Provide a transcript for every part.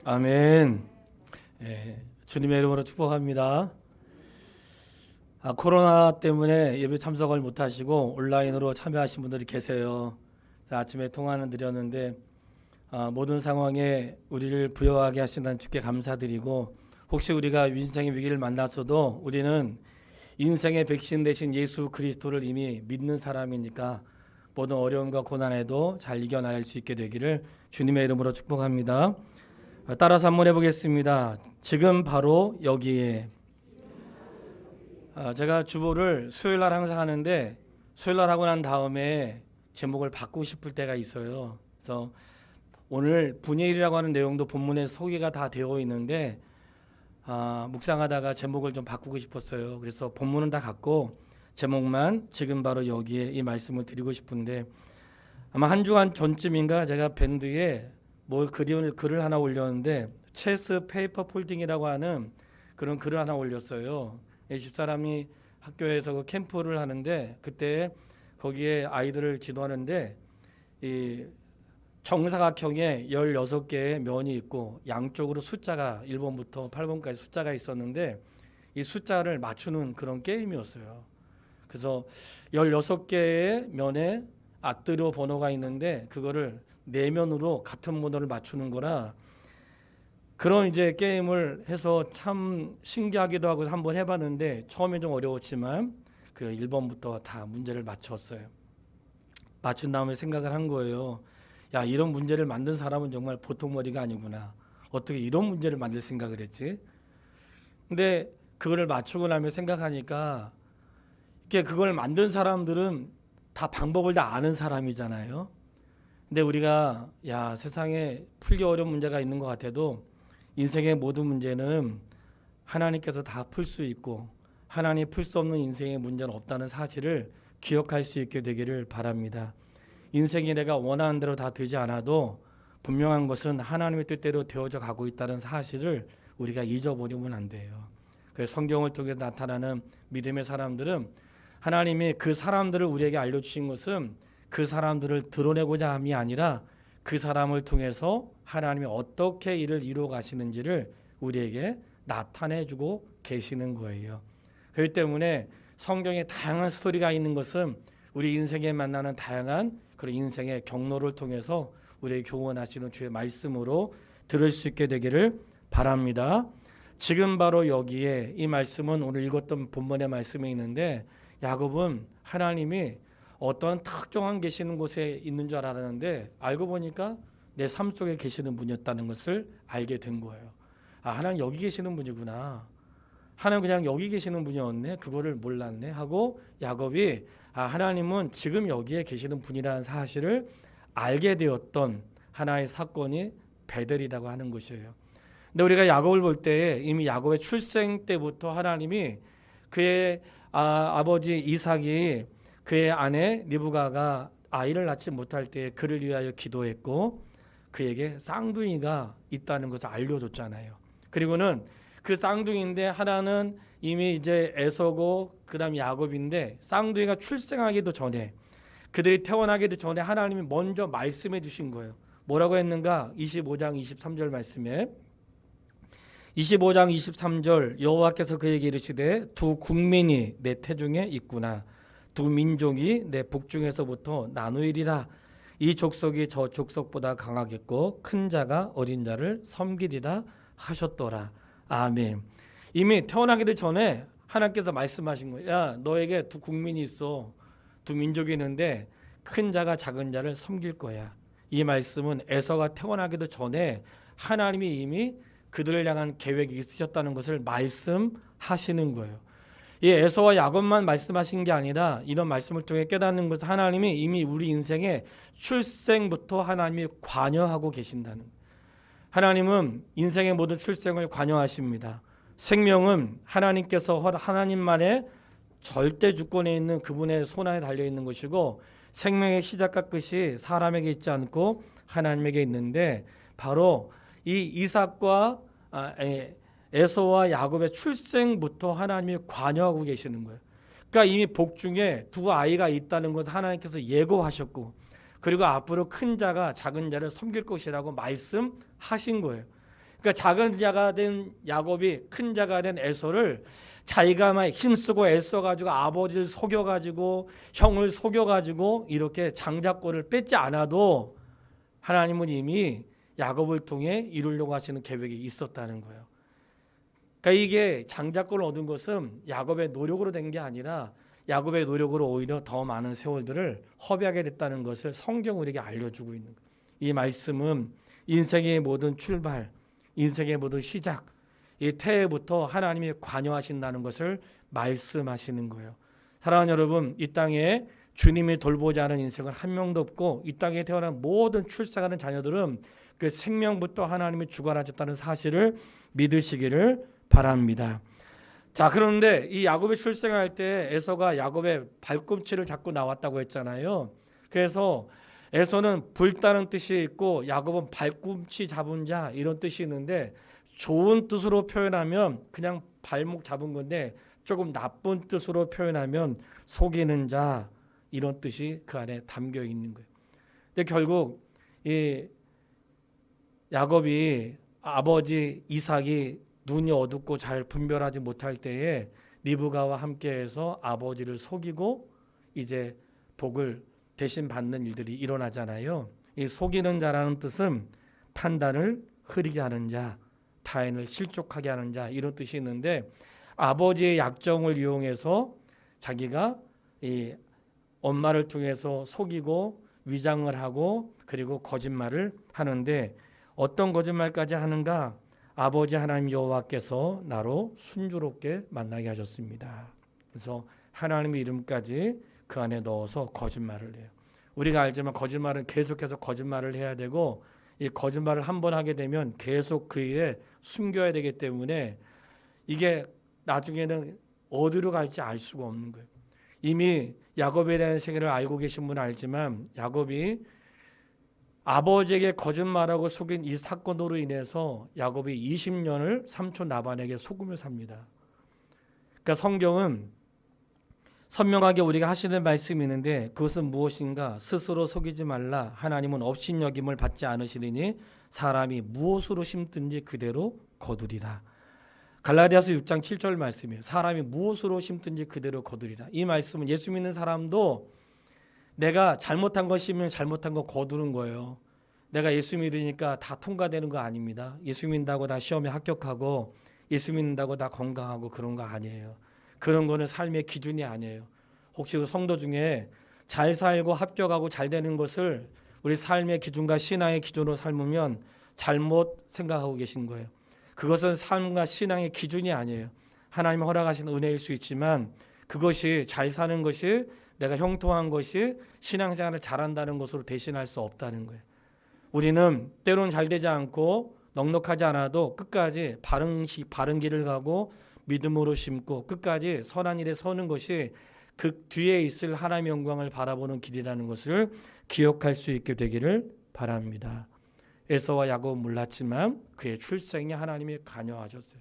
아멘. 주님의 이름으로 축복합니다. 코로나 때문에 예배 참석을 못하시고 온라인으로 참여하신 분들이 계세요. 아침에 통화는 드렸는데 모든 상황에 우리를 부여하게 하신다는 주께 감사드리고, 혹시 우리가 인생의 위기를 만났어도 우리는 인생의 백신 대신 예수 그리스도를 이미 믿는 사람이니까 모든 어려움과 고난에도 잘 이겨나갈 수 있게 되기를 주님의 이름으로 축복합니다. 따라서 한번 해보겠습니다. 지금 바로 여기에. 제가 주보를 수요일날 항상 하는데, 수요일날 하고 난 다음에 제목을 바꾸고 싶을 때가 있어요. 그래서 오늘 분예일이라고 하는 내용도 본문에 소개가 다 되어 있는데 묵상하다가 제목을 좀 바꾸고 싶었어요. 그래서 본문은 다 갖고 제목만 지금 바로 여기에 이 말씀을 드리고 싶은데, 아마 한 주간 전쯤인가 제가 밴드에 글을 하나 올렸는데, 체스 페이퍼 폴딩이라고 하는 그런 글을 하나 올렸어요. 집사람이 학교에서 그 캠프를 하는데, 그때 거기에 아이들을 지도하는데 이 정사각형에 16개의 면이 있고 양쪽으로 숫자가 1번부터 8번까지 숫자가 있었는데, 이 숫자를 맞추는 그런 게임이었어요. 그래서 16개의 면에 앞뒤로 번호가 있는데 그거를 4면으로 같은 번호를 맞추는 거라, 그런 이제 게임을 해서 참 신기하기도 하고 한번 해봤는데, 처음에 좀 어려웠지만 그 1번부터 다 문제를 맞췄어요. 맞춘 다음에 생각을 한 거예요. 야, 이런 문제를 만든 사람은 정말 보통 머리가 아니구나. 어떻게 이런 문제를 만들 생각을 했지? 근데 그거를 맞추고 나면 생각하니까, 이게 그걸 만든 사람들은 다 방법을 다 아는 사람이잖아요. 근데 우리가 세상에 풀기 어려운 문제가 있는 것 같아도 인생의 모든 문제는 하나님께서 다 풀 수 있고, 하나님 풀 수 없는 인생의 문제는 없다는 사실을 기억할 수 있게 되기를 바랍니다. 인생이 내가 원하는 대로 다 되지 않아도 분명한 것은 하나님의 뜻대로 되어져 가고 있다는 사실을 우리가 잊어버리면 안 돼요. 그래서 성경을 통해서 나타나는 믿음의 사람들은, 하나님이 그 사람들을 우리에게 알려주신 것은 그 사람들을 드러내고자 함이 아니라 그 사람을 통해서 하나님이 어떻게 일을 이루어 가시는지를 우리에게 나타내주고 계시는 거예요. 그렇기 때문에 성경에 다양한 스토리가 있는 것은 우리 인생에 만나는 다양한 그런 인생의 경로를 통해서 우리에게 교훈하시는 주의 말씀으로 들을 수 있게 되기를 바랍니다. 지금 바로 여기에, 이 말씀은 오늘 읽었던 본문의 말씀에 있는데, 야곱은 하나님이 어떤 특정한 계시는 곳에 있는 줄 알았는데 알고 보니까 내 삶 속에 계시는 분이었다는 것을 알게 된 거예요. 하나님 여기 계시는 분이구나. 하나님 그냥 여기 계시는 분이었네. 그거를 몰랐네 하고 야곱이 하나님은 지금 여기에 계시는 분이라는 사실을 알게 되었던 하나의 사건이 베델이라고 하는 것이에요. 근데 우리가 야곱을 볼 때 이미 야곱의 출생 때부터 하나님이 그의 아버지 이삭이 그의 아내 리브가가 아이를 낳지 못할 때 그를 위하여 기도했고, 그에게 쌍둥이가 있다는 것을 알려줬잖아요. 그리고는 그 쌍둥이인데 하나는 이미 이제 에서고 그다음 야곱인데, 쌍둥이가 출생하기도 전에, 그들이 태어나기도 전에 하나님이 먼저 말씀해 주신 거예요. 뭐라고 했는가? 25장 23절 말씀에, 25장 23절, 여호와께서 그에게 이르시되 두 국민이 내 태중에 있구나. 두 민족이 내 복중에서부터 나누이리라. 이 족속이 저 족속보다 강하겠고 큰 자가 어린 자를 섬기리라 하셨더라. 아멘. 이미 태어나기도 전에 하나님께서 말씀하신 거예요. 야, 너에게 두 국민이 있어. 두 민족이 있는데 큰 자가 작은 자를 섬길 거야. 이 말씀은 에서가 태어나기도 전에 하나님이 이미 그들을 향한 계획이 있으셨다는 것을 말씀하시는 거예요. 이 에서와 야곱만 말씀하신 게 아니라 이런 말씀을 통해 깨닫는 것은 하나님이 이미 우리 인생의 출생부터 하나님이 관여하고 계신다는 거예요. 하나님은 인생의 모든 출생을 관여하십니다. 생명은 하나님께서 하나님만의 절대 주권에 있는 그분의 손 안에 달려 있는 것이고, 생명의 시작과 끝이 사람에게 있지 않고 하나님에게 있는데, 바로 이 이삭과 에서와 야곱의 출생부터 하나님이 관여하고 계시는 거예요. 그러니까 이미 복중에 두 아이가 있다는 것을 하나님께서 예고하셨고, 그리고 앞으로 큰 자가 작은 자를 섬길 것이라고 말씀하신 거예요. 그러니까 작은 자가 된 야곱이 큰 자가 된 에서를 자기가 막 힘쓰고 애써가지고 아버지를 속여가지고 형을 속여가지고 이렇게 장자권을 뺏지 않아도 하나님은 이미 야곱을 통해 이루려고 하시는 계획이 있었다는 거예요. 그러니까 이게 장자권을 얻은 것은 야곱의 노력으로 된 게 아니라 야곱의 노력으로 오히려 더 많은 세월들을 허비하게 됐다는 것을 성경은 우리에게 알려주고 있는 거예요. 이 말씀은 인생의 모든 출발, 인생의 모든 시작, 이 태에부터 하나님이 관여하신다는 것을 말씀하시는 거예요. 사랑하는 여러분, 이 땅에 주님이 돌보지 않은 인생은 한 명도 없고 이 땅에 태어난 모든 출생하는 자녀들은 그 생명부터 하나님이 주관하셨다는 사실을 믿으시기를 바랍니다. 자, 그런데 이 야곱이 출생할 때 에서가 야곱의 발꿈치를 잡고 나왔다고 했잖아요. 그래서 에서는 불다는 뜻이 있고 야곱은 발꿈치 잡은 자 이런 뜻이 있는데 좋은 뜻으로 표현하면 그냥 발목 잡은 건데 조금 나쁜 뜻으로 표현하면 속이는 자 이런 뜻이 그 안에 담겨 있는 거예요. 근데 결국 이 야곱이 아버지 이삭이 눈이 어둡고 잘 분별하지 못할 때에 리브가와 함께해서 아버지를 속이고 이제 복을 대신 받는 일들이 일어나잖아요. 이 속이는 자라는 뜻은 판단을 흐리게 하는 자, 타인을 실족하게 하는 자 이런 뜻이 있는데 아버지의 약점을 이용해서 자기가 이 엄마를 통해서 속이고 위장을 하고 그리고 거짓말을 하는데 어떤 거짓말까지 하는가? 아버지 하나님 여호와께서 나로 순조롭게 만나게 하셨습니다. 그래서 하나님의 이름까지 그 안에 넣어서 거짓말을 해요. 우리가 알지만 거짓말은 계속해서 거짓말을 해야 되고 이 거짓말을 한 번 하게 되면 계속 그 일에 숨겨야 되기 때문에 이게 나중에는 어디로 갈지 알 수가 없는 거예요. 이미 야곱에 대한 세계를 알고 계신 분은 알지만 야곱이 아버지에게 거짓말하고 속인 이 사건으로 인해서 야곱이 20년을 삼촌 라반에게 속으며 삽니다. 그러니까 성경은 선명하게 우리가 하시는 말씀이 있는데 그것은 무엇인가? 스스로 속이지 말라. 하나님은 업신여김을 받지 않으시리니 사람이 무엇으로 심든지 그대로 거두리라. 갈라디아서 6장 7절 말씀이에요. 사람이 무엇으로 심든지 그대로 거두리라. 이 말씀은 예수 믿는 사람도 내가 잘못한 거 심으면 잘못한 거 거두는 거예요. 내가 예수 믿으니까 다 통과되는 거 아닙니다. 예수 믿는다고 다 시험에 합격하고 예수 믿는다고 다 건강하고 그런 거 아니에요. 그런 거는 삶의 기준이 아니에요. 혹시 그 성도 중에 잘 살고 합격하고 잘 되는 것을 우리 삶의 기준과 신앙의 기준으로 삶으면 잘못 생각하고 계신 거예요. 그것은 삶과 신앙의 기준이 아니에요. 하나님이 허락하신 은혜일 수 있지만 그것이 잘 사는 것이 내가 형통한 것이 신앙생활을 잘한다는 것으로 대신할 수 없다는 거예요. 우리는 때로는 잘 되지 않고 넉넉하지 않아도 끝까지 바른 길을 가고 믿음으로 심고 끝까지 선한 일에 서는 것이 그 뒤에 있을 하나님의 영광을 바라보는 길이라는 것을 기억할 수 있게 되기를 바랍니다. 에서와 야곱은 몰랐지만 그의 출생에 하나님이 관여하셨어요.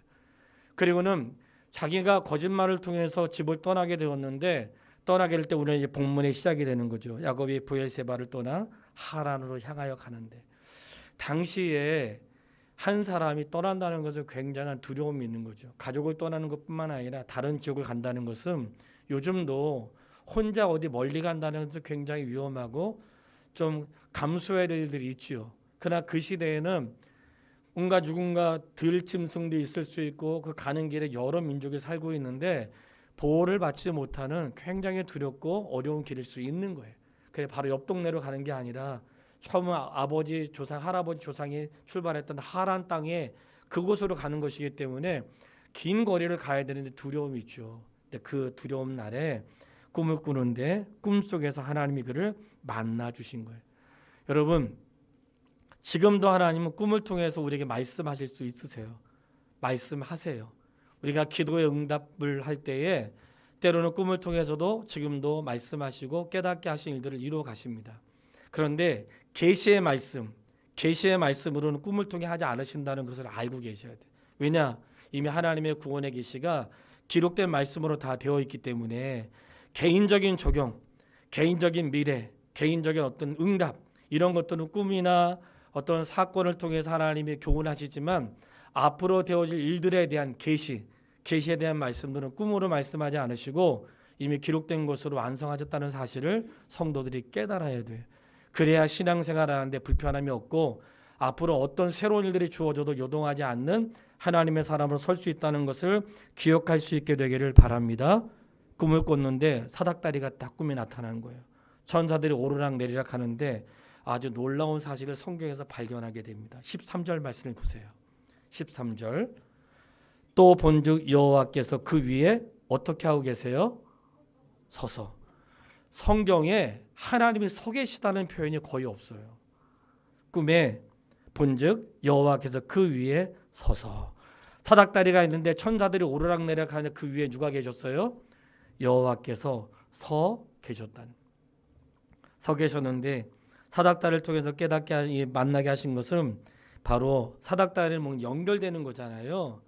그리고는 자기가 거짓말을 통해서 집을 떠나게 되었는데 떠나게 될 때 우리는 이제 본문의 시작이 되는 거죠. 야곱이 브엘세바를 떠나 하란으로 향하여 가는데 당시에 한 사람이 떠난다는 것은 굉장한 두려움이 있는 거죠. 가족을 떠나는 것뿐만 아니라 다른 지역을 간다는 것은 요즘도 혼자 어디 멀리 간다는 것은 굉장히 위험하고 좀 감수해야 될 일들이 있죠. 그러나 그 시대에는 온갖 누군가 들짐승도 있을 수 있고 그 가는 길에 여러 민족이 살고 있는데 보호를 받지 못하는 굉장히 두렵고 어려운 길일 수 있는 거예요. 그래 바로 옆 동네로 가는 게 아니라 처음 아버지 조상, 할아버지 조상이 출발했던 하란 땅에 그곳으로 가는 것이기 때문에 긴 거리를 가야 되는데 두려움이 있죠. 근데 그 두려움 날에 꿈을 꾸는데 꿈속에서 하나님이 그를 만나 주신 거예요. 여러분 지금도 하나님은 꿈을 통해서 우리에게 말씀하실 수 있으세요. 말씀하세요. 우리가 기도의 응답을 할 때에 때로는 꿈을 통해서도 지금도 말씀하시고 깨닫게 하신 일들을 이루어 가십니다. 그런데 계시의 말씀, 계시의 말씀으로는 꿈을 통해 하지 않으신다는 것을 알고 계셔야 돼요. 왜냐? 이미 하나님의 구원의 계시가 기록된 말씀으로 다 되어 있기 때문에 개인적인 적용, 개인적인 미래, 개인적인 어떤 응답 이런 것들은 꿈이나 어떤 사건을 통해서 하나님이 교훈하시지만 앞으로 되어질 일들에 대한 계시에 대한 말씀들은 꿈으로 말씀하지 않으시고 이미 기록된 것으로 완성하셨다는 사실을 성도들이 깨달아야 돼요. 그래야 신앙생활하는데 불편함이 없고 앞으로 어떤 새로운 일들이 주어져도 요동하지 않는 하나님의 사람으로 설 수 있다는 것을 기억할 수 있게 되기를 바랍니다. 꿈을 꿨는데 사닥다리가 딱 꿈에 나타난 거예요. 천사들이 오르락 내리락 하는데 아주 놀라운 사실을 성경에서 발견하게 됩니다. 13절 말씀을 보세요. 13절 또 본즉 여호와께서 그 위에 어떻게 하고 계세요? 서서. 성경에 하나님이 서 계시다는 표현이 거의 없어요. 꿈에 본즉 여호와께서 그 위에 서서. 사닥다리가 있는데 천사들이 오르락내리락 하는데 그 위에 누가 계셨어요? 여호와께서 서 계셨다는. 서 계셨는데 사닥다리를 통해서 깨닫게 만나게 하신 것은 바로 사닥다리는 연결되는 거잖아요.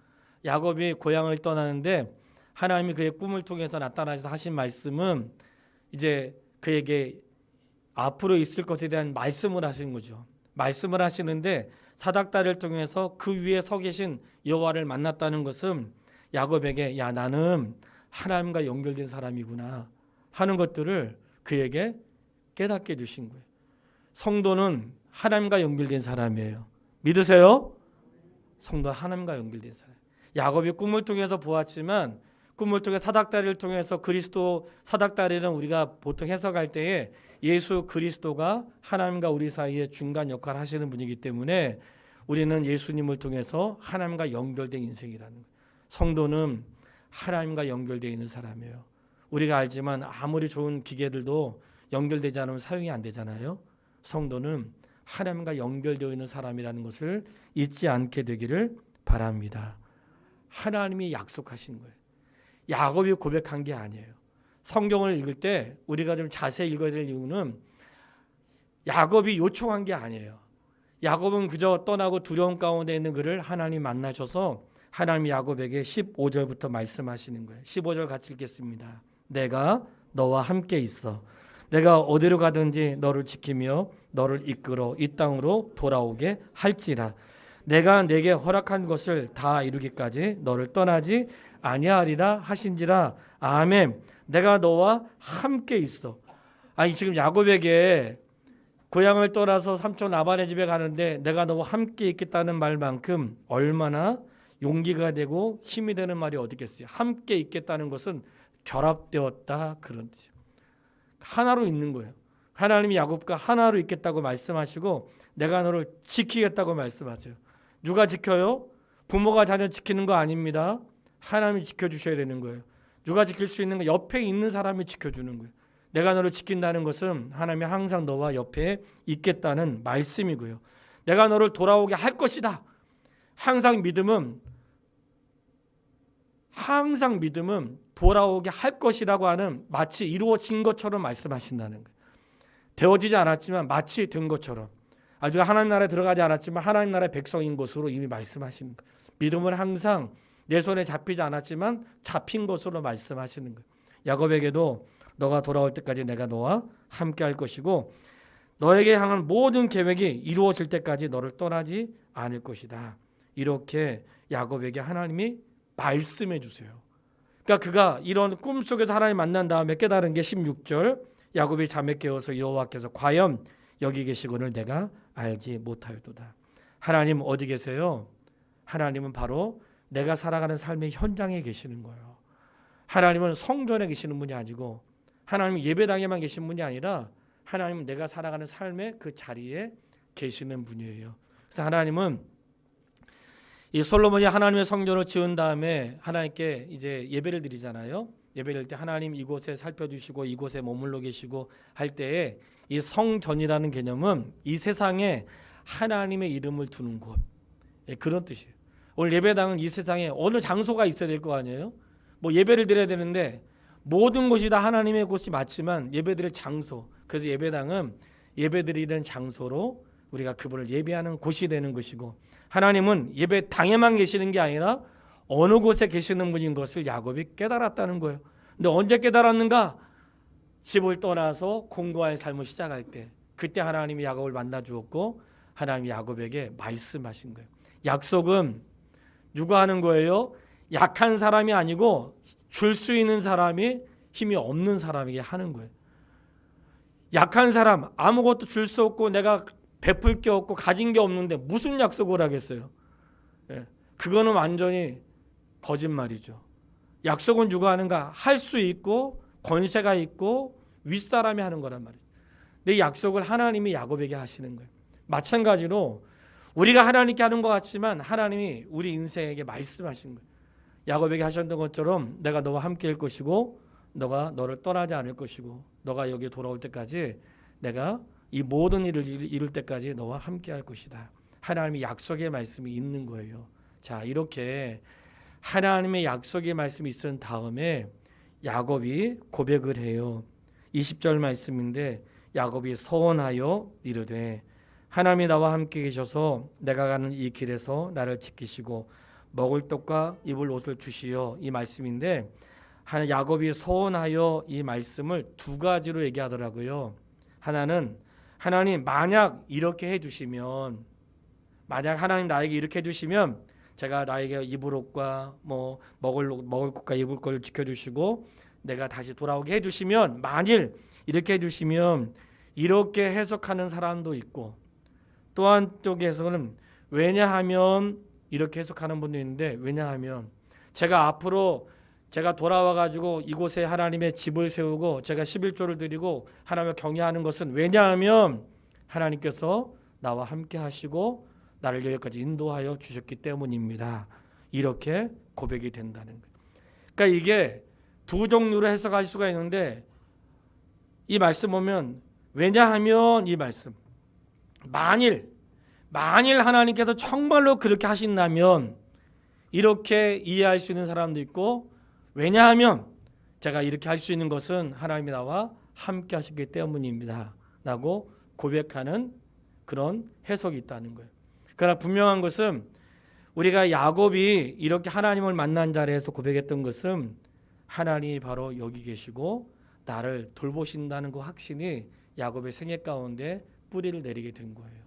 야곱이 고향을 떠나는데 하나님이 그의 꿈을 통해서 나타나셔서 하신 말씀은 이제 그에게 앞으로 있을 것에 대한 말씀을 하시는 거죠. 말씀을 하시는데 사닥다리를 통해서 그 위에 서 계신 여호와를 만났다는 것은 야곱에게 야 나는 하나님과 연결된 사람이구나 하는 것들을 그에게 깨닫게 해주신 거예요. 성도는 하나님과 연결된 사람이에요. 믿으세요? 성도는 하나님과 연결된 사람. 야곱이 꿈을 통해서 보았지만 꿈을 통해 사닥다리를 통해서 그리스도 사닥다리는 우리가 보통 해석할 때에 예수 그리스도가 하나님과 우리 사이에 중간 역할을 하시는 분이기 때문에 우리는 예수님을 통해서 하나님과 연결된 인생이라는 거예요. 성도는 하나님과 연결되어 있는 사람이에요. 우리가 알지만 아무리 좋은 기계들도 연결되지 않으면 사용이 안 되잖아요. 성도는 하나님과 연결되어 있는 사람이라는 것을 잊지 않게 되기를 바랍니다. 하나님이 약속하신 거예요. 야곱이 고백한 게 아니에요. 성경을 읽을 때 우리가 좀 자세히 읽어야 될 이유는 야곱이 요청한 게 아니에요. 야곱은 그저 떠나고 두려움 가운데 있는 그를 하나님 만나셔서 하나님이 야곱에게 15절부터 말씀하시는 거예요. 15절 같이 읽겠습니다. 내가 너와 함께 있어. 내가 어디로 가든지 너를 지키며 너를 이끌어 이 땅으로 돌아오게 할지라. 내가 내게 허락한 것을 다 이루기까지 너를 떠나지 아니하리라 하신지라. 아멘. 내가 너와 함께 있어. 아니 지금 야곱에게 고향을 떠나서 삼촌 라반의 집에 가는데 내가 너와 함께 있겠다는 말만큼 얼마나 용기가 되고 힘이 되는 말이 어디 있겠어요. 함께 있겠다는 것은 결합되었다 그런 뜻이에요. 하나로 있는 거예요. 하나님이 야곱과 하나로 있겠다고 말씀하시고 내가 너를 지키겠다고 말씀하세요. 누가 지켜요? 부모가 자녀 지키는 거 아닙니다. 하나님이 지켜주셔야 되는 거예요. 누가 지킬 수 있는 거? 옆에 있는 사람이 지켜주는 거예요. 내가 너를 지킨다는 것은 하나님이 항상 너와 옆에 있겠다는 말씀이고요. 내가 너를 돌아오게 할 것이다. 항상 믿음은 돌아오게 할 것이라고 하는 마치 이루어진 것처럼 말씀하신다는 거예요. 되어지지 않았지만 마치 된 것처럼. 아직 하나님 나라에 들어가지 않았지만 하나님 나라의 백성인 것으로 이미 말씀하시는 거예요. 믿음은 항상 내 손에 잡히지 않았지만 잡힌 것으로 말씀하시는 거예요. 야곱에게도 너가 돌아올 때까지 내가 너와 함께 할 것이고 너에게 향한 모든 계획이 이루어질 때까지 너를 떠나지 않을 것이다. 이렇게 야곱에게 하나님이 말씀해 주세요. 그러니까 그가 이런 꿈속에서 하나님 만난 다음에 깨달은 게 16절 야곱이 잠에 깨어서 여호와께서 과연 여기 계시거늘 내가 알지 못하였도다. 하나님 어디 계세요? 하나님은 바로 내가 살아가는 삶의 현장에 계시는 거예요. 하나님은 성전에 계시는 분이 아니고 하나님은 예배당에만 계신 분이 아니라 하나님은 내가 살아가는 삶의 그 자리에 계시는 분이에요. 그래서 하나님은 이 솔로몬이 하나님의 성전을 지은 다음에 하나님께 이제 예배를 드리잖아요. 예배를 드릴 때 하나님 이곳에 살펴주시고 이곳에 머물러 계시고 할 때에 이 성전이라는 개념은 이 세상에 하나님의 이름을 두는 곳, 그런 뜻이에요. 오늘 예배당은 이 세상에 어느 장소가 있어야 될 거 아니에요. 뭐 예배를 드려야 되는데 모든 곳이 다 하나님의 곳이 맞지만 예배드릴 장소, 그래서 예배당은 예배드리는 장소로 우리가 그분을 예배하는 곳이 되는 것이고 하나님은 예배당에만 계시는 게 아니라 어느 곳에 계시는 분인 것을 야곱이 깨달았다는 거예요. 근데 언제 깨달았는가? 집을 떠나서 공고한 삶을 시작할 때, 그때 하나님이 야곱을 만나 주었고 하나님이 야곱에게 말씀하신 거예요. 약속은 누가 하는 거예요? 약한 사람이 아니고 줄 수 있는 사람이 힘이 없는 사람에게 하는 거예요. 약한 사람, 아무것도 줄 수 없고 내가 베풀 게 없고 가진 게 없는데 무슨 약속을 하겠어요? 그거는 완전히 거짓말이죠. 약속은 누가 하는가? 할 수 있고 권세가 있고 윗사람이 하는 거란 말이에요. 근데 약속을 하나님이 야곱에게 하시는 거예요. 마찬가지로 우리가 하나님께 하는 것 같지만 하나님이 우리 인생에게 말씀하신 거예요. 야곱에게 하셨던 것처럼 내가 너와 함께 할 것이고 너가 너를 떠나지 않을 것이고 너가 여기 돌아올 때까지 내가 이 모든 일을 이룰 때까지 너와 함께 할 것이다. 하나님의 약속의 말씀이 있는 거예요. 자, 이렇게 하나님의 약속의 말씀이 있은 다음에 야곱이 고백을 해요. 20절 말씀인데 야곱이 서원하여 이르되 하나님이 나와 함께 계셔서 내가 가는 이 길에서 나를 지키시고 먹을 떡과 입을 옷을 주시어, 이 말씀인데 야곱이 서원하여 이 말씀을 두 가지로 얘기하더라고요. 하나는 하나님 만약 이렇게 해주시면, 만약 하나님 나에게 이렇게 해주시면 제가 나에게 입을 옷과 뭐 먹을 것과 입을 걸 지켜주시고 내가 다시 돌아오게 해주시면, 만일 이렇게 해주시면, 이렇게 해석하는 사람도 있고 또 한쪽에서는 왜냐하면 이렇게 해석하는 분도 있는데, 왜냐하면 제가 앞으로 제가 돌아와 가지고 이곳에 하나님의 집을 세우고 제가 11조를 드리고 하나님을 경외하는 것은 왜냐하면 하나님께서 나와 함께 하시고 나를 여기까지 인도하여 주셨기 때문입니다. 이렇게 고백이 된다는 거예요. 그러니까 이게 두 종류로 해석할 수가 있는데, 이 말씀 보면 왜냐하면 이 말씀, 만일 하나님께서 정말로 그렇게 하신다면 이렇게 이해할 수 있는 사람도 있고, 왜냐하면 제가 이렇게 할 수 있는 것은 하나님이 나와 함께 하시기 때문입니다 라고 고백하는 그런 해석이 있다는 거예요. 그러나 분명한 것은 우리가 야곱이 이렇게 하나님을 만난 자리에서 고백했던 것은 하나님이 바로 여기 계시고 나를 돌보신다는 그 확신이 야곱의 생애 가운데 뿌리를 내리게 된 거예요.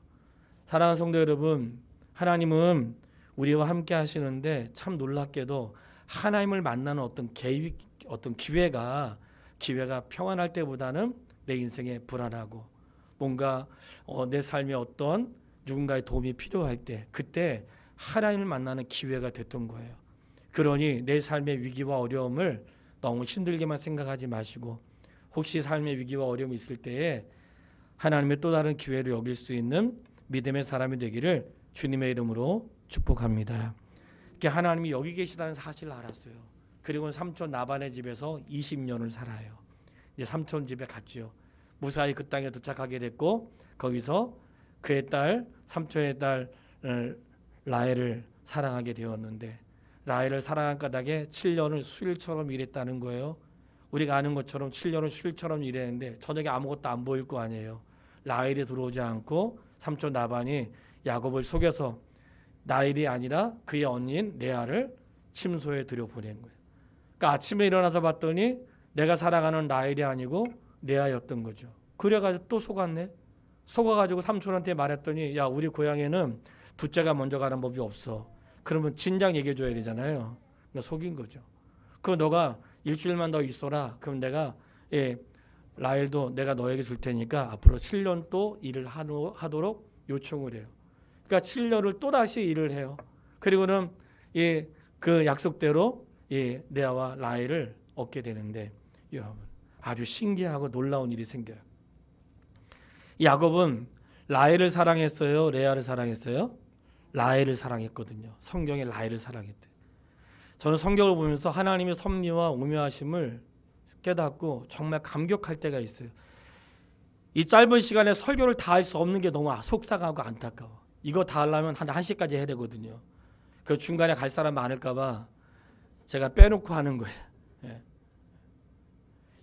사랑하는 성도 여러분, 하나님은 우리와 함께 하시는데 참 놀랍게도 하나님을 만나는 어떤 기회가 평안할 때보다는 내 인생에 불안하고 뭔가 내 삶에 어떤 누군가의 도움이 필요할 때, 그때 하나님을 만나는 기회가 됐던 거예요. 그러니 내 삶의 위기와 어려움을 너무 힘들게만 생각하지 마시고, 혹시 삶의 위기와 어려움이 있을 때에 하나님의 또 다른 기회를 여길 수 있는 믿음의 사람이 되기를 주님의 이름으로 축복합니다. 하나님이 여기 계시다는 사실을 알았어요. 그리고 삼촌 나반의 집에서 20년을 살아요. 이제 삼촌 집에 갔죠. 무사히 그 땅에 도착하게 됐고, 거기서 그의 딸, 삼촌의 딸 라헬을 사랑하게 되었는데, 라헬을 사랑한 까닭에 7년을 수일처럼 일했다는 거예요. 우리가 아는 것처럼 7년을 수일처럼 일했는데 저녁에 아무것도 안 보일 거 아니에요. 라헬이 들어오지 않고 삼촌 나반이 야곱을 속여서 라헬이 아니라 그의 언니인 레아를 침소에 들여보낸 거예요. 그러니까 아침에 일어나서 봤더니 내가 사랑하는 라헬이 아니고 레아였던 거죠. 그래가지고 또 속았네. 속아가지고 삼촌한테 말했더니, 야, 우리 고향에는 둘째가 먼저 가는 법이 없어. 그러면 진작 얘기해줘야 되잖아요. 그러니까 속인 거죠. 그럼 너가 일주일만 더 있어라. 그럼 내가 라헬도 내가 너에게 줄 테니까 앞으로 7년 또 일을 하도록 요청을 해요. 그러니까 7년을 또 다시 일을 해요. 그리고는 그 약속대로 레아와 라헬을 얻게 되는데, 아주 신기하고 놀라운 일이 생겨요. 야곱은 라헬을 사랑했어요? 레아를 사랑했어요? 라헬을 사랑했거든요. 성경에 라헬을 사랑했대요. 저는 성경을 보면서 하나님의 섭리와 오묘하심을 깨닫고 정말 감격할 때가 있어요. 이 짧은 시간에 설교를 다 할 수 없는 게 너무 속상하고 안타까워. 이거 다 하려면 한 1시까지 해야 되거든요. 그 중간에 갈 사람 많을까 봐 제가 빼놓고 하는 거예요.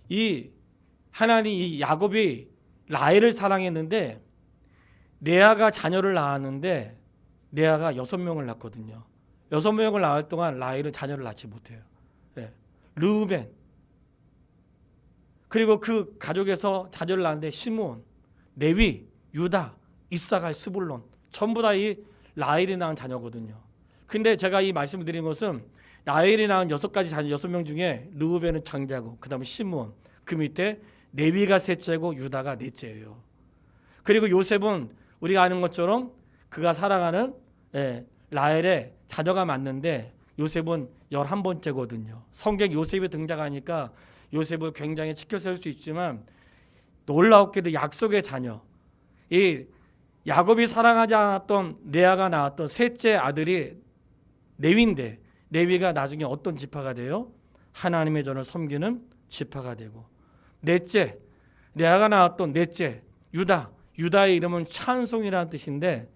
이 야곱이 라헬을 사랑했는데 레아가 자녀를 낳았는데 레아가 6명을 낳거든요. 6명을 낳을 동안 라헬은 자녀를 낳지 못해요. 르우벤, 그리고 그 가족에서 자녀를 낳았는데 시므온, 레위, 유다, 이사갈, 스불론, 전부 다 이 라헬이 낳은 자녀거든요. 근데 제가 이 말씀을 드린 것은 라헬이 낳은 6가지 자녀 6명 중에 르우벤은 장자고 그다음에 시므온, 그 밑에 레위가 셋째고 유다가 넷째예요. 그리고 요셉은 우리가 아는 것처럼 그가 사랑하는 라헬의 자녀가 맞는데 요셉은 11번째거든요. 성경 요셉이 등장하니까 요셉을 굉장히 치켜 세울 수 있지만 놀라웠게도 약속의 자녀, 이 야곱이 사랑하지 않았던 레아가 낳았던 셋째 아들이 레위인데 레위가 나중에 어떤 지파가 돼요? 하나님의 전을 섬기는 지파가 되고, 넷째 레아가 낳았던 넷째 유다, 유다의 이름은 찬송이라는 뜻인데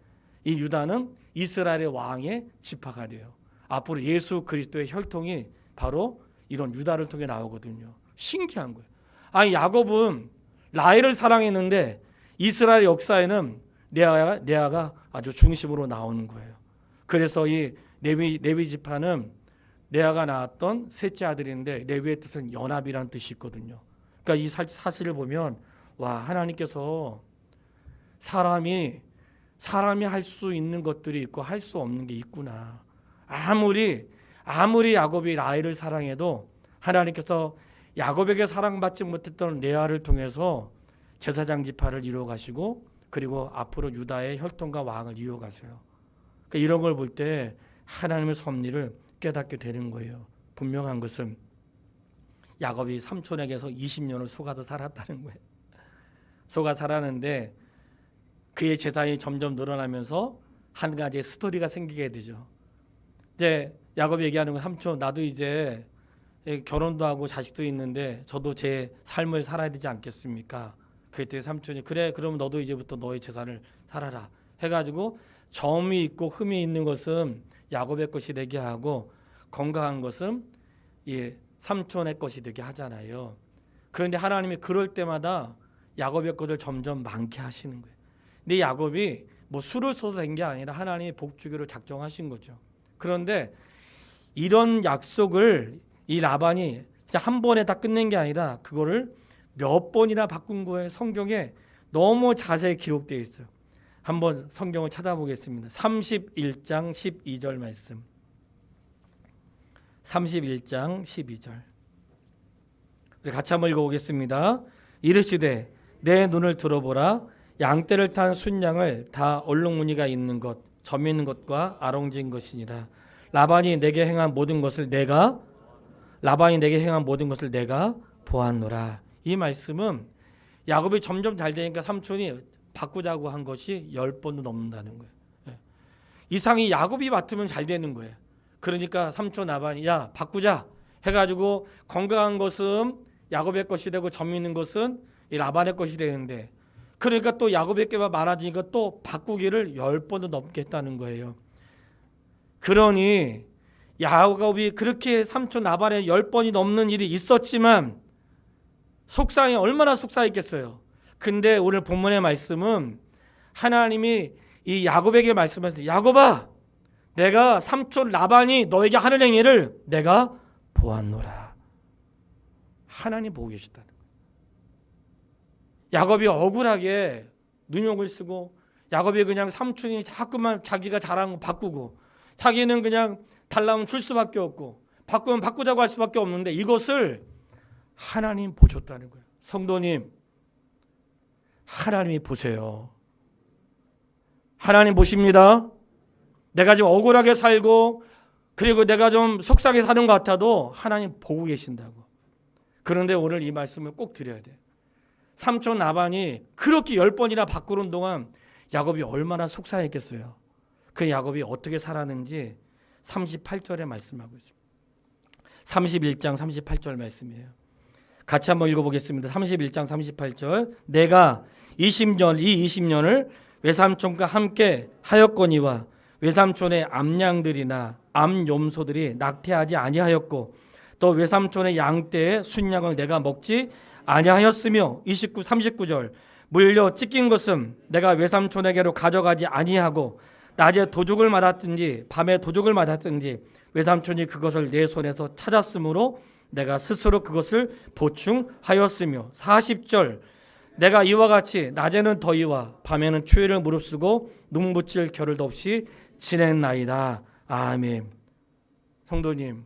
이 유다는 이스라엘의 왕의 지파가 돼요. 앞으로 예수 그리스도의 혈통이 바로 이런 유다를 통해 나오거든요. 신기한 거예요. 아니 야곱은 라헬을 사랑했는데 이스라엘 역사에는 레아가 아주 중심으로 나오는 거예요. 그래서 이 레위 지파는 레아가 낳았던 셋째 아들인데 레위의 뜻은 연합이라는 뜻이 있거든요. 그러니까 이 사실을 보면 와, 하나님께서 사람이 할 수 있는 것들이 있고 할 수 없는 게 있구나. 아무리 야곱이 라헬을 사랑해도 하나님께서 야곱에게 사랑받지 못했던 레아를 통해서 제사장 지파를 이루어 가시고 그리고 앞으로 유다의 혈통과 왕을 이루어 가세요. 그러니까 이런 걸 볼 때 하나님의 섭리를 깨닫게 되는 거예요. 분명한 것은 야곱이 삼촌에게서 20년을 속아서 살았다는 거예요. 속아 살았는데 그의 재산이 점점 늘어나면서 한 가지의 스토리가 생기게 되죠. 이제 야곱이 얘기하는 건 삼촌, 나도 이제 결혼도 하고 자식도 있는데 저도 제 삶을 살아야 되지 않겠습니까? 그때 삼촌이 그래, 그럼 너도 이제부터 너의 재산을 살아라 해가지고 점이 있고 흠이 있는 것은 야곱의 것이 되게 하고 건강한 것은 삼촌의 것이 되게 하잖아요. 그런데 하나님이 그럴 때마다 야곱의 것을 점점 많게 하시는 거예요. 근데 야곱이 뭐 수를 써서 된 게 아니라 하나님이 복주기로 작정하신 거죠. 그런데 이런 약속을 이 라반이 그냥 한 번에 다 끝낸 게 아니라 그거를 몇 번이나 바꾼 거예요. 성경에 너무 자세히 기록되어 있어요. 한번 성경을 찾아보겠습니다. 31장 12절 말씀. 31장 12절. 우리 같이 한번 읽어보겠습니다. 이르시되 내 눈을 들어보라. 양떼를 탄 순양을 다 얼룩무늬가 있는 것, 점 있는 것과 아롱진 것이니라. 라반이 내게 행한 모든 것을 내가 보았노라. 이 말씀은 야곱이 점점 잘 되니까 삼촌이 바꾸자고 한 것이 10번도 넘는다는 거예요. 이상이 야곱이 맡으면 잘 되는 거예요. 그러니까 삼촌 라반이 야 바꾸자 해가지고 건강한 것은 야곱의 것이 되고 점 있는 것은 이 라반의 것이 되는데, 그러니까 또 야곱의 게가 많아지니까 또 바꾸기를 10번도 넘게 했다는 거예요. 그러니 야곱이 그렇게 삼촌 라반의 10번이 넘는 일이 있었지만 속상해, 얼마나 속상했겠어요. 근데 오늘 본문의 말씀은 하나님이 이 야곱에게 말씀하셨어요. 야곱아, 내가 삼촌 라반이 너에게 하는 행위를 내가 보았노라. 하나님 보고 계시다는 거예요. 야곱이 억울하게 눈욕을 쓰고 야곱이 그냥 삼촌이 자꾸만 자기가 잘하는 거 바꾸고 자기는 그냥 달라면 줄 수밖에 없고 바꾸면 바꾸자고 할 수밖에 없는데 이것을 하나님 보셨다는 거예요. 성도님, 하나님이 보세요. 하나님 보십니다. 내가 지금 억울하게 살고 그리고 내가 좀 속상해 사는 것 같아도 하나님 보고 계신다고. 그런데 오늘 이 말씀을 꼭 드려야 돼요. 삼촌 라반이 그렇게 10번이나 바꾸는 동안 야곱이 얼마나 속상했겠어요. 그 야곱이 어떻게 살았는지 38절에 말씀하고 있습니다. 31장 38절 말씀이에요. 같이 한번 읽어보겠습니다. 31장 38절. 내가 20년을 외삼촌과 함께 하였거니와 외삼촌의 암양들이나 암염소들이 낙태하지 아니하였고 또 외삼촌의 양떼의 순양을 내가 먹지 아니하였으며 39절. 물려 찢긴 것은 내가 외삼촌에게로 가져가지 아니하고 낮에 도둑을 맞았든지 밤에 도둑을 맞았든지 외삼촌이 그것을 내 손에서 찾았으므로 내가 스스로 그것을 보충하였으며 40절. 내가 이와 같이 낮에는 더위와 밤에는 추위를 무릅쓰고 눈 붙일 겨를도 없이 지냈나이다. 아멘. 성도님,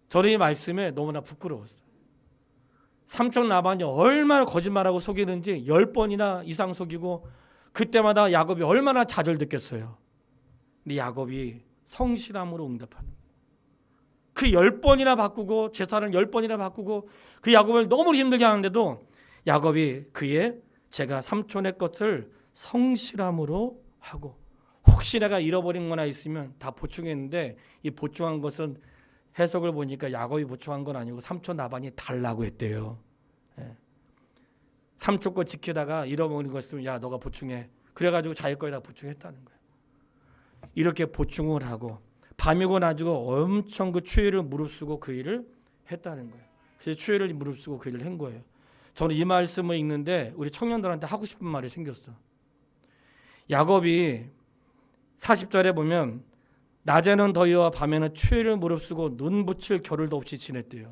저는 이 말씀에 너무나 부끄러웠어요. 삼촌 라반이 얼마나 거짓말하고 속이는지 10번이나 이상 속이고 그때마다 야곱이 얼마나 좌절됐겠어요. 근데 야곱이 성실함으로 응답하는 거예요. 그 10번이나 바꾸고 제사를 10번이나 바꾸고 그 야곱을 너무 힘들게 하는데도 야곱이 그의 제가 삼촌의 것을 성실함으로 하고 혹시 내가 잃어버린 거나 있으면 다 보충했는데 이 보충한 것은 해석을 보니까 야곱이 보충한 건 아니고 삼촌 라반이 달라고 했대요. 예. 삼촌 거 지키다가 잃어버린 거 있으면 야 너가 보충해. 그래가지고 자기 거에다 보충했다는 거예요. 이렇게 보충을 하고 밤이고 낮이고 엄청 그 추위를 무릅쓰고 그 일을 했다는 거예요. 그래서 추위를 무릅쓰고 그 일을 한 거예요. 저는 이 말씀을 읽는데 우리 청년들한테 하고 싶은 말이 생겼어. 야곱이 40절에 보면 낮에는 더위와 밤에는 추위를 무릅쓰고 눈 붙일 겨를도 없이 지냈대요.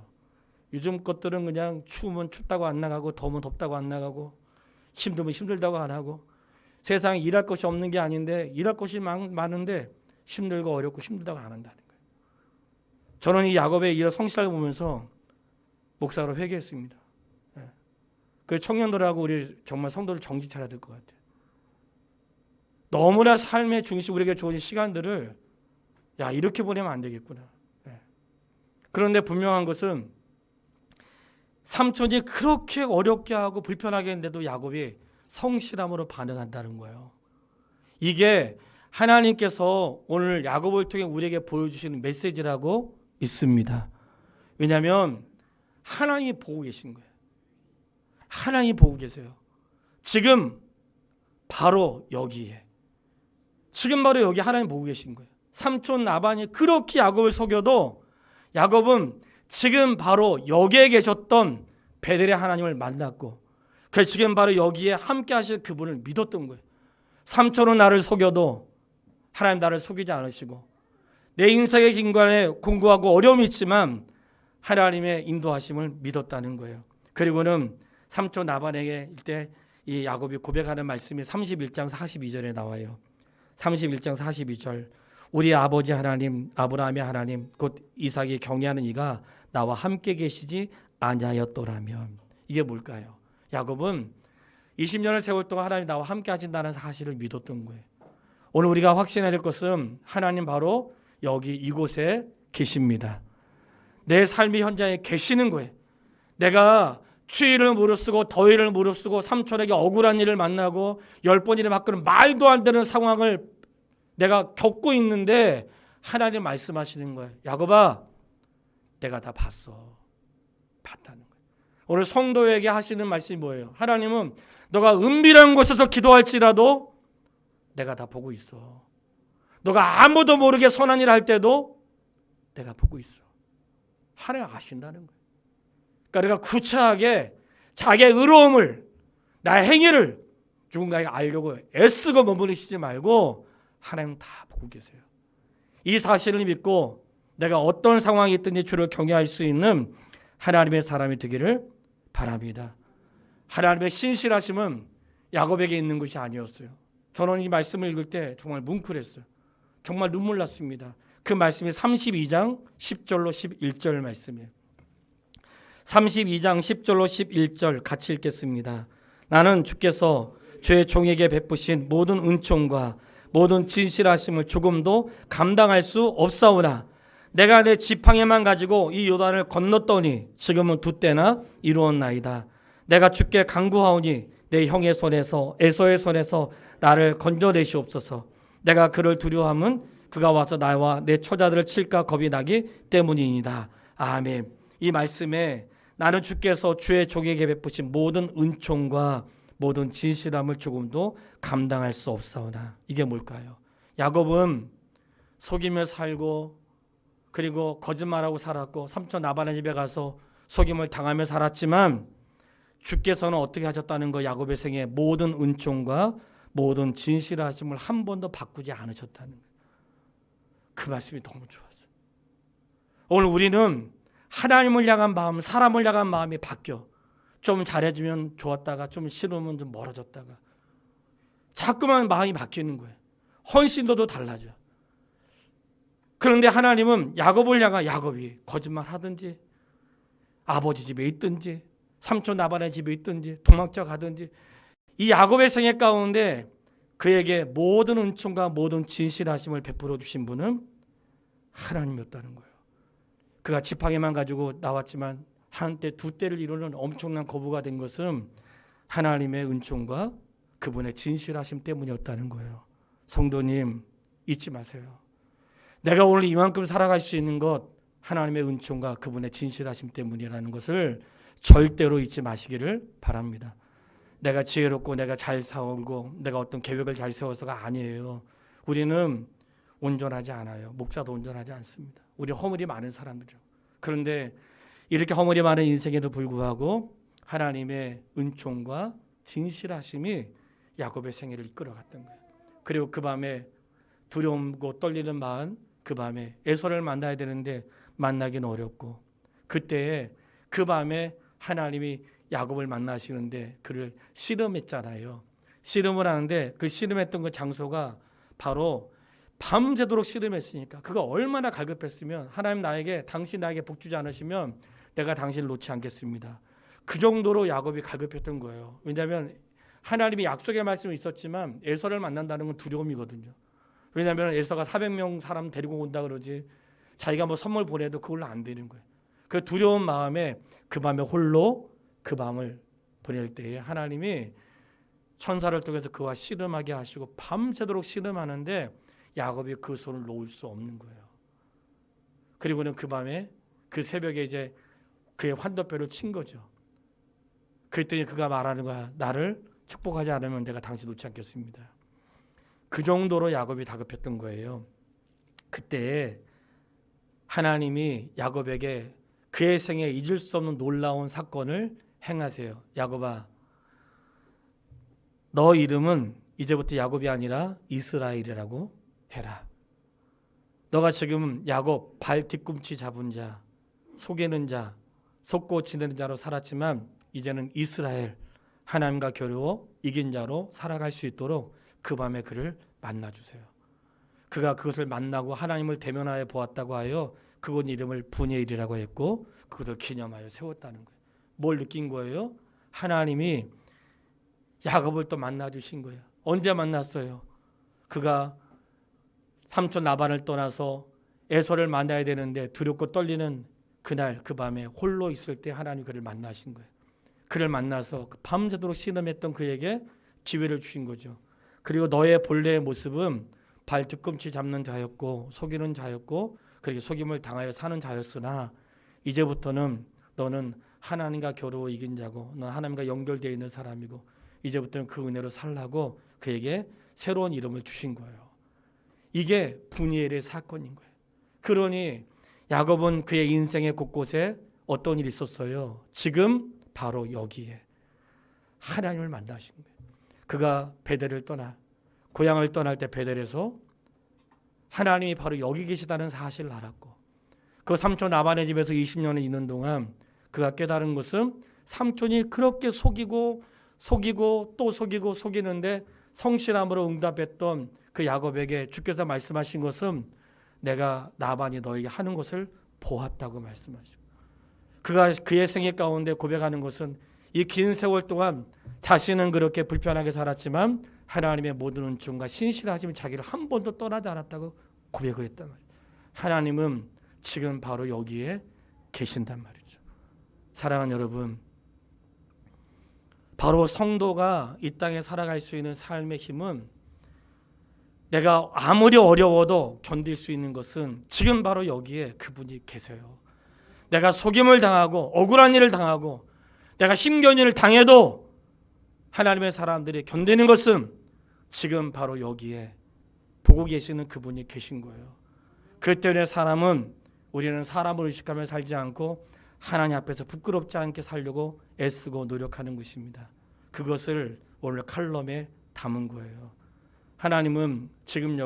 요즘 것들은 그냥 추우면 춥다고 안 나가고 더우면 덥다고 안 나가고 힘들면 힘들다고 안 하고 세상에 일할 것이 없는 게 아닌데 일할 것이 많은데 힘들고 어렵고 힘들다고 안 한다는 거예요. 저는 이 야곱의 이런 성실을 보면서 목사로 회개했습니다. 그 청년들하고 우리 정말 성도를 정신 차려야 될 것 같아요. 너무나 삶의 중심 우리에게 주어진 시간들을 야 이렇게 보내면 안 되겠구나. 그런데 분명한 것은 삼촌이 그렇게 어렵게 하고 불편하게 했는데도 야곱이 성실함으로 반응한다는 거예요. 이게 하나님께서 오늘 야곱을 통해 우리에게 보여주시는 메시지라고 있습니다. 왜냐하면 하나님이 보고 계신 거예요. 하나님이 보고 계세요. 지금 바로 여기에 지금 바로 여기 하나님 보고 계신 거예요. 삼촌 라반이 그렇게 야곱을 속여도 야곱은 지금 바로 여기에 계셨던 베델의 하나님을 만났고 그 지금 바로 여기에 함께 하실 그분을 믿었던 거예요. 삼촌은 나를 속여도 하나님 나를 속이지 않으시고 내 인생의 긴간에 공고하고 어려움이 있지만 하나님의 인도하심을 믿었다는 거예요. 그리고는 삼촌 라반에게 이때 이 야곱이 고백하는 말씀이 31장 42절에 나와요. 31장 42절 우리 아버지 하나님 아브라함의 하나님 곧 이삭이 경외하는 이가 나와 함께 계시지 아니하였더라면 이게 뭘까요? 야곱은 20년을 세월 동안 하나님 나와 함께 하신다는 사실을 믿었던 거예요. 오늘 우리가 확신해야 될 것은 하나님 바로 여기 이곳에 계십니다. 내 삶의 현장에 계시는 거예요. 내가 추위를 무릅쓰고 더위를 무릅쓰고 삼촌에게 억울한 일을 만나고 10번이나 바꾸는 말도 안 되는 상황을 내가 겪고 있는데 하나님 말씀하시는 거예요. 야곱아 내가 다 봤어. 봤다는 거예요. 오늘 성도에게 하시는 말씀이 뭐예요? 하나님은 너가 은밀한 곳에서 기도할지라도 내가 다 보고 있어. 너가 아무도 모르게 선한 일 할 때도 내가 보고 있어. 하나님 아신다는 거예요. 그러니까 우리가 구차하게 자기의 의로움을 나의 행위를 누군가에게 알려고 애쓰고 머무르시지 말고 하나님 다 보고 계세요. 이 사실을 믿고 내가 어떤 상황이 있든지 주를 경외할 수 있는 하나님의 사람이 되기를 바랍니다. 하나님의 신실하심은 야곱에게 있는 것이 아니었어요. 저는 이 말씀을 읽을 때 정말 뭉클했어요. 정말 눈물 났습니다. 그 말씀이 32장 10절로 11절 말씀이에요. 32장 10절로 11절 같이 읽겠습니다. 나는 주께서 주의 종에게 베푸신 모든 은총과 모든 진실하심을 조금도 감당할 수 없사오나 내가 내 지팡이만 가지고 이 요단을 건넜더니 지금은 두 때나 이루었나이다. 내가 주께 간구하오니 내 형의 손에서 에서의 손에서 나를 건져내시옵소서. 내가 그를 두려워함은 그가 와서 나와 내 처자들을 칠까 겁이 나기 때문이니이다. 아멘. 이 말씀에 나는 주께서 주의 종에게 베푸신 모든 은총과 모든 진실함을 조금도 감당할 수 없사오나 이게 뭘까요? 야곱은 속이며 살고 그리고 거짓말하고 살았고 삼촌 라반의 집에 가서 속임을 당하며 살았지만 주께서는 어떻게 하셨다는 거 야곱의 생에 모든 은총과 모든 진실하심을 한 번도 바꾸지 않으셨다는 거예요. 그 말씀이 너무 좋았어요. 오늘 우리는 하나님을 향한 마음, 사람을 향한 마음이 바뀌어 좀 잘해주면 좋았다가 좀 싫으면 좀 멀어졌다가 자꾸만 마음이 바뀌는 거예요. 헌신도도 달라져. 그런데 하나님은 야곱을 향한 야곱이 거짓말 하든지 아버지 집에 있든지 삼촌 나반의 집에 있든지 도망쳐 가든지 이 야곱의 생애 가운데 그에게 모든 은총과 모든 진실하심을 베풀어 주신 분은 하나님이었다는 거예요. 그가 지팡이만 가지고 나왔지만 한때 두 때를 이루는 엄청난 거부가 된 것은 하나님의 은총과 그분의 진실하심 때문이었다는 거예요. 성도님 잊지 마세요. 내가 오늘 이만큼 살아갈 수 있는 것 하나님의 은총과 그분의 진실하심 때문이라는 것을 절대로 잊지 마시기를 바랍니다. 내가 지혜롭고 내가 잘 살고 내가 어떤 계획을 잘 세워서가 아니에요. 우리는 온전하지 않아요. 목사도 온전하지 않습니다. 우리 허물이 많은 사람들이죠. 그런데 이렇게 허물이 많은 인생에도 불구하고 하나님의 은총과 진실하심이 야곱의 생애를 이끌어갔던 거예요. 그리고 그 밤에 두려움고 떨리는 마음, 그 밤에 에서를 만나야 되는데 만나기는 어렵고 그때에 그 밤에 하나님이 야곱을 만나시는데 그를 씨름했잖아요. 씨름을 하는데 그 씨름했던 그 장소가 바로 밤새도록 씨름했으니까 그가 얼마나 갈급했으면 하나님 나에게 당신 나에게 복 주지 않으시면 내가 당신을 놓지 않겠습니다. 그 정도로 야곱이 갈급했던 거예요. 왜냐하면 하나님이 약속의 말씀이 있었지만 에서를 만난다는 건 두려움이거든요. 왜냐하면 에서가 400명 사람 데리고 온다 그러지 자기가 뭐 선물 보내도 그걸로 안 되는 거예요. 그 두려운 마음에 그 밤에 홀로 그 밤을 보낼 때에 하나님이 천사를 통해서 그와 씨름하게 하시고 밤새도록 씨름하는데 야곱이 그 손을 놓을 수 없는 거예요. 그리고는 그 밤에 그 새벽에 이제 그의 환도뼈를 친 거죠. 그랬더니 그가 말하는 거야. 나를 축복하지 않으면 내가 당신 놓지 않겠습니다. 그 정도로 야곱이 다급했던 거예요. 그때 하나님이 야곱에게 그의 생에 잊을 수 없는 놀라운 사건을 행하세요. 야곱아, 너 이름은 이제부터 야곱이 아니라 이스라엘이라고 해라. 너가 지금 야곱 발 뒤꿈치 잡은 자, 속이는 자, 속고 지내는 자로 살았지만 이제는 이스라엘 하나님과 겨루어 이긴 자로 살아갈 수 있도록 그 밤에 그를 만나주세요. 그가 그것을 만나고 하나님을 대면하여 보았다고 하여 그곳 이름을 분이엘이라고 했고 그것을 기념하여 세웠다는 거예요. 뭘 느낀 거예요? 하나님이 야곱을 또 만나주신 거예요. 언제 만났어요? 그가 삼촌 라반을 떠나서 에서를 만나야 되는데 두렵고 떨리는 그날 그 밤에 홀로 있을 때 하나님 그를 만나신 거예요. 그를 만나서 밤새도록 씨름했던 그에게 기회를 주신 거죠. 그리고 너의 본래의 모습은 발 뒤꿈치 잡는 자였고 속이는 자였고 그렇게 속임을 당하여 사는 자였으나 이제부터는 너는 하나님과 겨루어 이긴 자고 너는 하나님과 연결되어 있는 사람이고 이제부터는 그 은혜로 살라고 그에게 새로운 이름을 주신 거예요. 이게 분이엘의 사건인 거예요. 그러니 야곱은 그의 인생의 곳곳에 어떤 일이 있었어요? 지금 바로 여기에 하나님을 만나신 거예요. 그가 베델을 떠나 고향을 떠날 때 베델에서 하나님이 바로 여기 계시다는 사실을 알았고 그 삼촌 라반의 집에서 20년을 있는 동안 그가 깨달은 것은 삼촌이 그렇게 속이고 또 속이는데 성실함으로 응답했던 그 야곱에게 주께서 말씀하신 것은 내가 라반이 너에게 하는 것을 보았다고 말씀하시고 그가 그의 생애 가운데 고백하는 것은 이 긴 세월 동안 자신은 그렇게 불편하게 살았지만 하나님의 모든 은총과 신실하심이 자기를 한 번도 떠나지 않았다고 고백을 했단 말이에요. 하나님은 지금 바로 여기에 계신단 말이죠. 사랑하는 여러분, 바로 성도가 이 땅에 살아갈 수 있는 삶의 힘은 내가 아무리 어려워도 견딜 수 있는 것은 지금 바로 여기에 그분이 계세요. 내가 속임을 당하고 억울한 일을 당하고 내가 힘겨운 일을 당해도 하나님의 사람들이 견디는 것은 지금 바로 여기에 보고 계시는 그분이 계신 거예요. 그 때문에 우리는 사람을 의식하며 살지 않고 하나님 앞에서 부끄럽지 않게 살려고 애쓰고 노력하는 것입니다. 그것을 오늘 칼럼에 담은 거예요. 하나님은 지금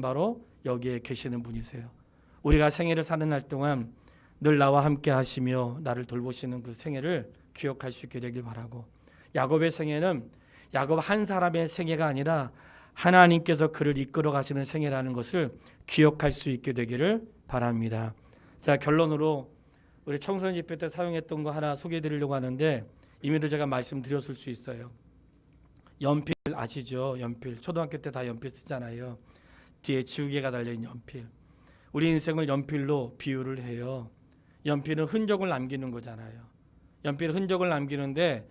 바로 여기에 계시는 분이세요. 우리가 생애를 사는 날 동안 늘 나와 함께 하시며 나를 돌보시는 그 생애를 기억할 수 있게 되길 바라고, 야곱의 생애는 야곱 한 사람의 생애가 아니라 하나님께서 그를 이끌어 가시는 생애라는 것을 기억할 수 있게 되기를 바랍니다. 자, 결론으로 우리 청소년 집회 때 사용했던 거 하나 소개해 드리려고 하는데, 이미도 제가 말씀드렸을 수 있어요. 연필 아시죠? 연필. 초등학교 때 다 연필 쓰잖아요. 뒤에 지우개가 달려있는 연필. 우리 인생을 연필로 비유를 해요. 연필은 흔적을 남기는 거잖아요. 연필은 흔적을 남기는데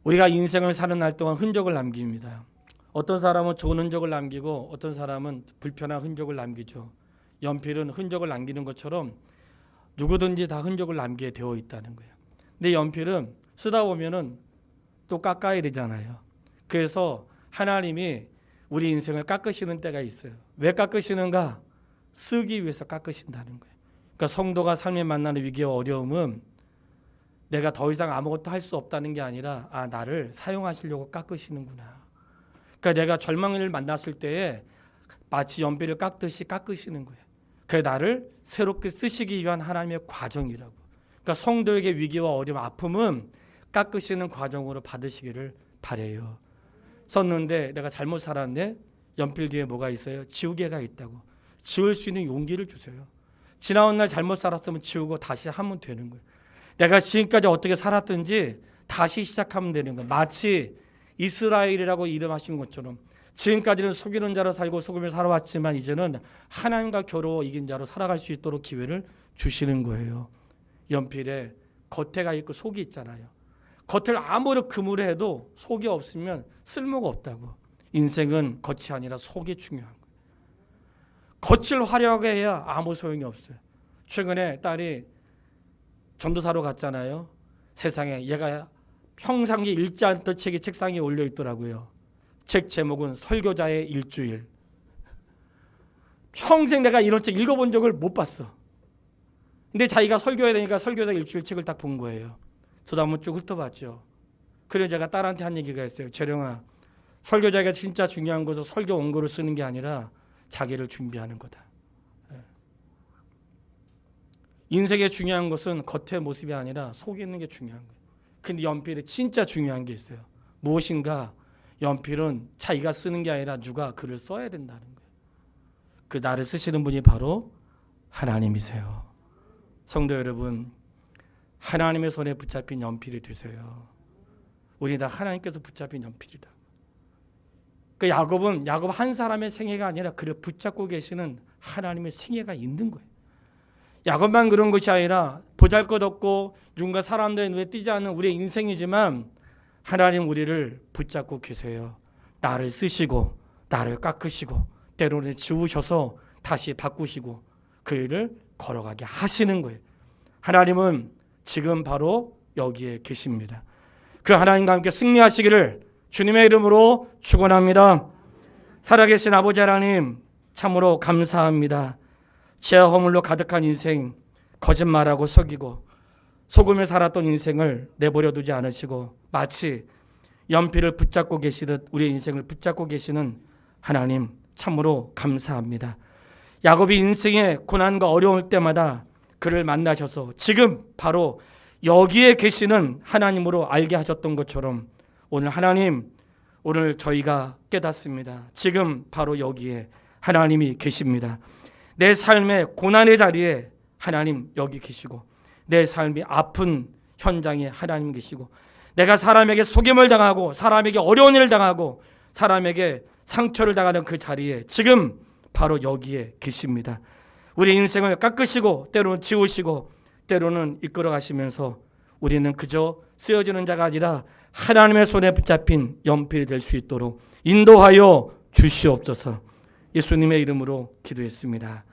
우리가 인생을 사는 날 동안 흔적을 남깁니다. 어떤 사람은 좋은 흔적을 남기고 어떤 사람은 불편한 흔적을 남기죠. 연필은 흔적을 남기는 것처럼 누구든지 다 흔적을 남기게 되어 있다는 거예요. 근데 연필은 쓰다 보면은 또 깎아야 되잖아요. 그래서 하나님이 우리 인생을 깎으시는 때가 있어요. 왜 깎으시는가? 쓰기 위해서 깎으신다는 거예요. 그러니까 성도가 삶에 만나는 위기와 어려움은 내가 더 이상 아무것도 할 수 없다는 게 아니라 나를 사용하시려고 깎으시는구나. 그러니까 내가 절망을 만났을 때에 마치 연필을 깎듯이 깎으시는 거예요. 그게 나를 새롭게 쓰시기 위한 하나님의 과정이라고. 그러니까 성도에게 위기와 어려움, 아픔은 깎으시는 과정으로 받으시기를 바래요. 썼는데 내가 잘못 살았는데 연필 뒤에 뭐가 있어요? 지우개가 있다고. 지울 수 있는 용기를 주세요. 지나온 날 잘못 살았으면 지우고 다시 하면 되는 거예요. 내가 지금까지 어떻게 살았든지 다시 시작하면 되는 거예요. 마치 이스라엘이라고 이름하신 것처럼 지금까지는 속이는 자로 살고 속으며 살아왔지만 이제는 하나님과 겨루어 이긴 자로 살아갈 수 있도록 기회를 주시는 거예요. 연필에 겉에가 있고 속이 있잖아요. 겉을 아무리 금으로 해도 속이 없으면 쓸모가 없다고. 인생은 겉이 아니라 속이 중요한 거예요. 겉을 화려하게 해야 아무 소용이 없어요. 최근에 딸이 전도사로 갔잖아요. 세상에 얘가 평상시 읽지 않던 책이 책상에 올려 있더라고요. 책 제목은 설교자의 일주일. 평생 내가 이런 책 읽어본 적을 못 봤어. 근데 자기가 설교해야 되니까 설교자 일주일 책을 딱 본 거예요. 저도 한번 쭉 훑어봤죠. 그래서 제가 딸한테 한 얘기가 있어요. 재령아, 설교자가 진짜 중요한 것은 설교 원고를 쓰는 게 아니라 자기를 준비하는 거다. 인생에 중요한 것은 겉의 모습이 아니라 속에 있는 게 중요한 거예요. 근데 연필에 진짜 중요한 게 있어요. 무엇인가? 연필은 자기가 쓰는 게 아니라 누가 글을 써야 된다는 거예요. 그 나를 쓰시는 분이 바로 하나님이세요. 성도 여러분, 하나님의 손에 붙잡힌 연필이 되세요. 우리 다 하나님께서 붙잡힌 연필이다. 그 야곱 한 사람의 생애가 아니라 그를 붙잡고 계시는 하나님의 생애가 있는 거예요. 야곱만 그런 것이 아니라 보잘것없고 누군가 사람들의 눈에 띄지 않는 우리의 인생이지만 하나님 우리를 붙잡고 계세요. 나를 쓰시고 나를 깎으시고 때로는 지우셔서 다시 바꾸시고 그 일을 걸어가게 하시는 거예요. 하나님은 지금 바로 여기에 계십니다. 그 하나님과 함께 승리하시기를 주님의 이름으로 축원합니다. 살아계신 아버지 하나님, 참으로 감사합니다. 죄와 허물로 가득한 인생, 거짓말하고 속이고 속으며 살았던 인생을 내버려 두지 않으시고 마치 연필을 붙잡고 계시듯 우리의 인생을 붙잡고 계시는 하나님, 참으로 감사합니다. 야곱이 인생의 고난과 어려울 때마다 그를 만나셔서 지금 바로 여기에 계시는 하나님으로 알게 하셨던 것처럼 오늘 하나님, 오늘 저희가 깨닫습니다. 지금 바로 여기에 하나님이 계십니다. 내 삶의 고난의 자리에 하나님 여기 계시고 내 삶이 아픈 현장에 하나님 계시고 내가 사람에게 속임을 당하고 사람에게 어려운 일을 당하고 사람에게 상처를 당하는 그 자리에 지금 바로 여기에 계십니다. 우리 인생을 깎으시고 때로는 지우시고 때로는 이끌어 가시면서 우리는 그저 쓰여지는 자가 아니라 하나님의 손에 붙잡힌 연필이 될 수 있도록 인도하여 주시옵소서. 예수님의 이름으로 기도했습니다.